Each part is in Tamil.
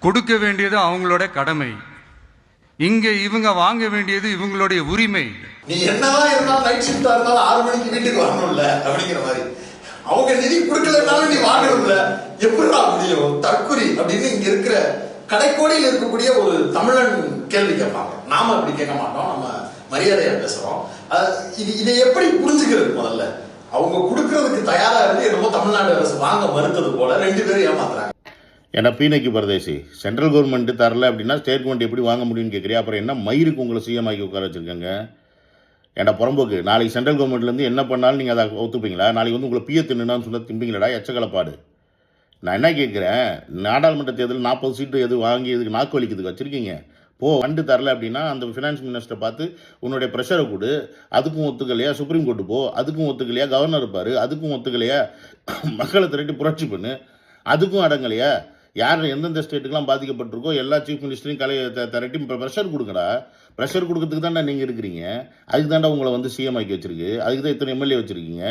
கொடுக்க வேண்டியது அவங்களோட கடமை. இங்க இவங்க வாங்க வேண்டியது இவங்களுடைய உரிமை. நீ என்னதான் இருந்தாலும் நைட் ஷிஃப்டா இருந்தாலும் 6 மணிக்கு வீட்டுக்கு வரணும்ல அப்படிங்கிற மாதிரி. அவங்க நிதி கொடுக்கலனாலும் நீ வாங்கணும்ல, எப்படிடா முடியும்? தற்குறி அப்படின்னு இங்க இருக்கிற கடைக்கோடியில் இருக்கக்கூடிய ஒரு தமிழன் கேள்வி கேட்பாங்க. நாம அப்படி கேட்க மாட்டோம், நம்ம மரியாதையா பேசுறோம். இதை எப்படி புரிஞ்சுக்கிறது? முதல்ல அவங்க கொடுக்கறதுக்கு தயாரா இருந்து என்னமோ தமிழ்நாடு அரசு வாங்க மறுத்தது போல 2 பேரும் ஏமாத்துறாங்க. ஏன்னா பீனைக்கு பரதேசி சென்ட்ரல் கவர்மெண்ட் தரல அப்படின்னா ஸ்டேட் கவர்மெண்ட் எப்படி வாங்க முடியும்னு கேட்குறியா? அப்புறம் என்ன மயிருக்கு உங்களை சிஎம் ஆக்கி உட்கார வச்சுருக்காங்க? ஏன்னா புறம்போக்கு நாளைக்கு சென்ட்ரல் கவர்மெண்ட்லேருந்து என்ன பண்ணாலும் நீங்கள் அதை ஒத்துப்பீங்களா? நாளைக்கு வந்து உங்களை பிய தின்னுனான்னு சொன்னால் திம்பிங்களடா எச்சக்கலப்பாடு. நான் என்ன கேட்குறேன், நாடாளுமன்ற தேர்தல் 40 சீட்டு எது வாங்கி இதுக்கு நாக்கு வலிக்கிறதுக்கு வச்சுருக்கீங்க. ஃபண்டு தரல அப்படின்னா அந்த ஃபினான்ஸ் மினிஸ்டரை பார்த்து உன்னுடைய ப்ரெஷரை கொடு, அதுக்கும் ஒத்துக்கலையா? சுப்ரீம் கோர்ட்டு போ, அதுக்கும் ஒத்துக்கலையா? கவர்னர் இருப்பார், அதுக்கும் ஒத்துக்கலையா? மக்களை திரட்டி புரட்சி பண்ணு, அதுக்கும் அடங்கலையா? யார் எந்தெந்த ஸ்டேட்டுக்கெலாம் பாதிக்கப்பட்டிருக்கோ எல்லா சீஃப் மினிஸ்டரையும் திரட்டி ப்ரெஷர் கொடுங்கடா. ப்ரெஷர் கொடுக்கறதுக்கு தான்டா நீங்கள் இருக்கிறீங்க. அதுக்கு தாண்டா உங்களை வந்து சிஎம் ஆக்கி வச்சுருக்கு. அதுக்கு தான் இத்தனை எம்எல்ஏ வச்சுருக்கீங்க.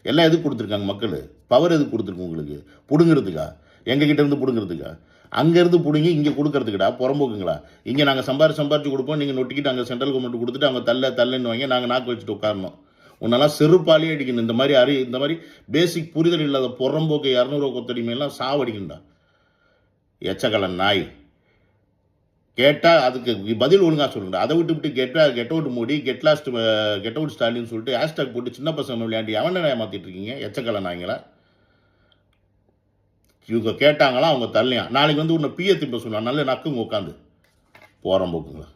எல்லாம் எதுக்கு கொடுத்துருக்காங்க? மக்கள் பவர் எதுக்கு கொடுத்துருக்கு உங்களுக்கு? பிடுங்கிறதுக்கா? எங்ககிட்ட இருந்து பிடுங்கிறதுக்கா? அங்கேருந்து பிடுங்கி இங்கே கொடுக்கறதுக்குடா புறம்போக்குங்களா? இங்கே நாங்கள் சம்பாரிச்சு கொடுப்போம், நீங்கள் நொட்டிக்கிட்டு அங்கே சென்ட்ரல் கவர்மெண்ட் கொடுத்துட்டு அவங்க தள்ளுன்னு வாங்க, நாங்கள் நாக்கு வச்சுட்டு உட்காரணும். உன்னெல்லாம் செருப்பாலே அடிக்கணும். இந்த மாதிரி பேசிக் புரிதல் இல்லாத புறம்போக்கு 200 கொத்தடிமையெல்லாம் சாவடிக்கணும்டா. எச்சக்கலன் நாய். கேட்டால் அதுக்கு பதில் ஒழுங்காக சொல்லுங்க. அதை விட்டு get out Modi, get out ஸ்டாலின்னு சொல்லிட்டு ஹேஷ்டாக் போட்டு சின்ன பசங்க விளையாண்டி அவனை ஏமாற்றிட்டு இருக்கீங்க எச்சக்கலன் நாய்ங்களா. இவங்க கேட்டாங்களா, அவங்க தள்ளியா. நாளைக்கு வந்து உன்னை பிய திம்ப சொன்னா நல்ல நக்குங்க உட்காந்து போகிறோம் போக்குங்களா.